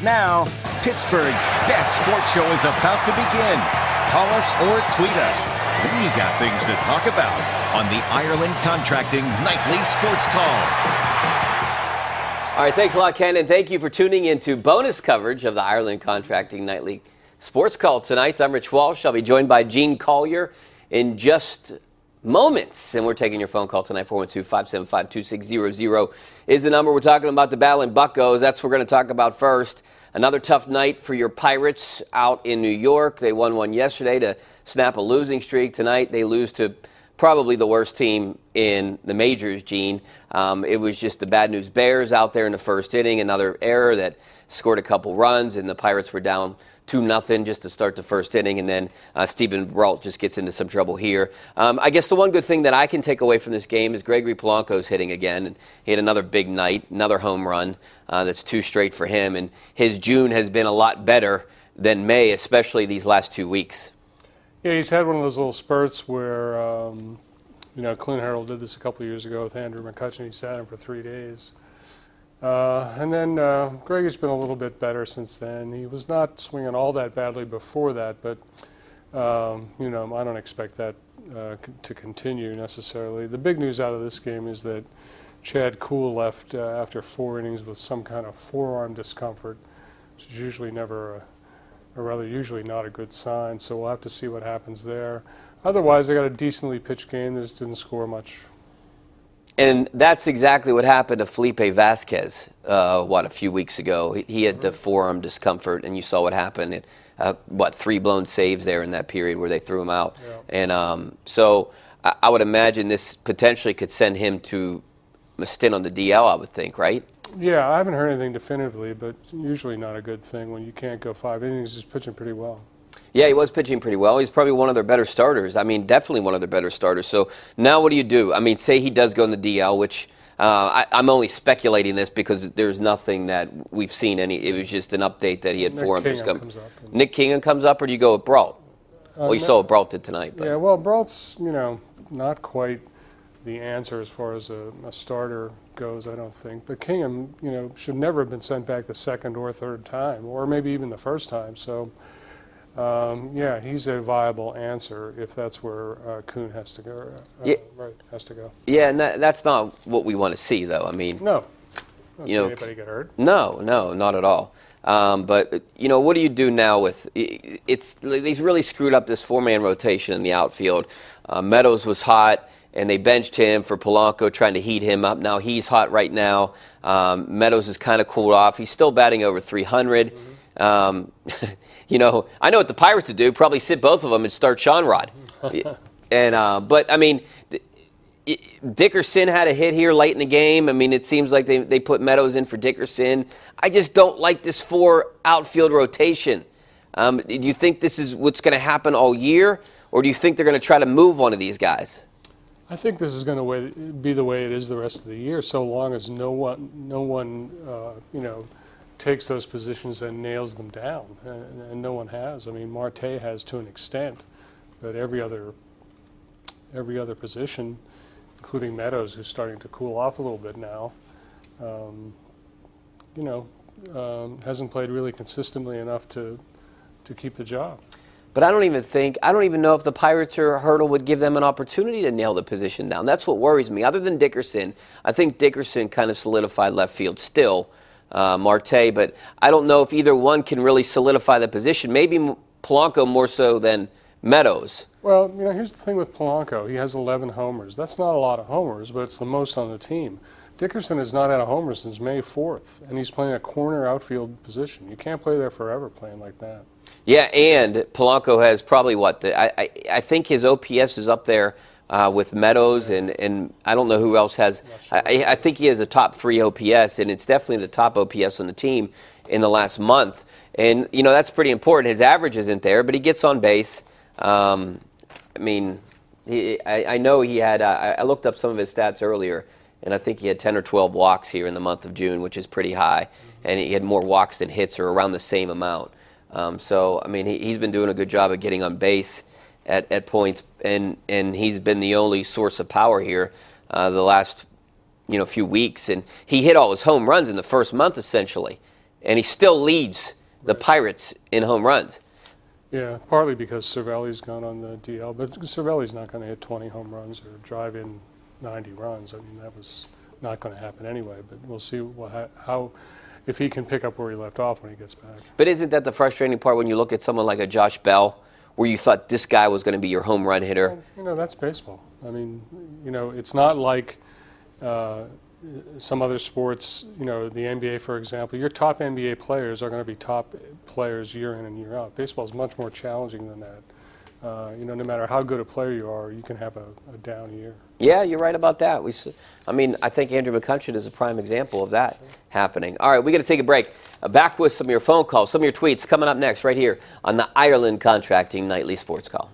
Now, Pittsburgh's best sports show is about to begin. Call us or tweet us. We got things to talk about on the Ireland Contracting Nightly Sports Call. All right, thanks a lot, Ken, and thank you for tuning in to bonus coverage of the Ireland Contracting Nightly Sports Call tonight. I'm Rich Walsh. I'll be joined by Gene Collier in just moments, and we're taking your phone call tonight. 412-575-2600 is the number. We're talking about the battle in Buccos. That's what we're going to talk about first. Another tough night for your Pirates out in New York. They won one yesterday to snap a losing streak. Tonight they lose to probably the worst team in the majors, Gene. It was just the bad news Bears out there in the first inning. Another error that scored a couple runs, and the Pirates were down 2-0 just to start the first inning, and then Steven Brault just gets into some trouble here. I guess the one good thing that I can take away from this game is Gregory Polanco's hitting again, and he had another big night, another home run. That's 2 straight for him, and his June has been a lot better than May, especially these last 2 weeks. Yeah, he's had one of those little spurts where, Clint Harold did this a couple of years ago with Andrew McCutchen. He sat him for 3 days. And then Greggy's been a little bit better since then. He was not swinging all that badly before that, but, I don't expect that to continue necessarily. The big news out of this game is that Chad Kuhl left after 4 innings with some kind of forearm discomfort, which is usually usually not a good sign, so we'll have to see what happens there. Otherwise, they got a decently pitched game. They just didn't score much. And that's exactly what happened to Felipe Vasquez, a few weeks ago. He had the forearm discomfort, and you saw what happened. 3 blown saves there in that period where they threw him out. Yeah. And so I would imagine this potentially could send him to a stint on the DL, I would think, right? Yeah, I haven't heard anything definitively, but usually not a good thing when you can't go 5 innings. He's pitching pretty well. Yeah, he was pitching pretty well. He's probably one of their better starters. I mean, definitely one of their better starters. So now what do you do? I mean, say he does go in the DL, which I'm only speculating this because there's nothing that we've seen. It was just an update that he had forearm discomfort. Nick Kingham comes up, or do you go with Brault? Well, you saw what Brault did tonight. But. Yeah, well, Brault's, not quite the answer as far as a starter goes, I don't think. But Kingham, should never have been sent back the second or third time, or maybe even the first time. So, yeah, he's a viable answer if that's where Kuhn has to go. Has to go. Yeah, and that's not what we want to see, though. I mean, no. Anybody get hurt? No, not at all. But what do you do now with he's really screwed up this 4-man rotation in the outfield. Meadows was hot, and they benched him for Polanco, trying to heat him up. Now he's hot right now. Meadows is kind of cooled off. He's still batting over 300. I know what the Pirates would do. Probably sit both of them and start Sean Rod. But I mean, Dickerson had a hit here late in the game. I mean, it seems like they put Meadows in for Dickerson. I just don't like this 4 outfield rotation. Do you think this is what's going to happen all year, or do you think they're going to try to move one of these guys? I think this is going to be the way it is the rest of the year, so long as no one takes those positions and nails them down, and no one has. I mean, Marte has to an extent, but every other position, including Meadows, who's starting to cool off a little bit now, hasn't played really consistently enough to keep the job. But I don't even know if the Pirates or Hurdle would give them an opportunity to nail the position down. That's what worries me. Other than Dickerson, I think Dickerson kind of solidified left field still. Marte, but I don't know if either one can really solidify the position. Maybe Polanco more so than Meadows. Well, here's the thing with Polanco. He has 11 homers. That's not a lot of homers, but it's the most on the team. Dickerson has not had a homer since May 4th, and he's playing a corner outfield position. You can't play there forever playing like that. Yeah, and Polanco has probably I think his OPS is up there with Meadows, and I don't know who else has. Sure. I think he has a top 3 OPS, and it's definitely the top OPS on the team in the last month. And, that's pretty important. His average isn't there, but he gets on base. I know he had, I looked up some of his stats earlier, and I think he had 10 or 12 walks here in the month of June, which is pretty high. And he had more walks than hits, or around the same amount. He's been doing a good job of getting on base at points, and he's been the only source of power here the last few weeks. And he hit all his home runs in the first month, essentially. and he still leads the Pirates in home runs. Yeah, partly because Cervelli's gone on the DL, but Cervelli's not going to hit 20 home runs or drive in 90 runs. I mean, that was not going to happen anyway, but we'll see how if he can pick up where he left off when he gets back. But isn't that the frustrating part when you look at someone like a Josh Bell, where you thought this guy was going to be your home run hitter? Well, you know, that's baseball. I mean, you know, it's not like some other sports, you know, the NBA, for example. Your top NBA players are going to be top players year in and year out. Baseball is much more challenging than that. You know, no matter how good a player you are, you can have a down year. Yeah, you're right about that. I mean, I think Andrew McCutchen is a prime example of that happening. All right, we got to take a break. Back with some of your phone calls, some of your tweets coming up next right here on the Ireland Contracting Nightly Sports Call.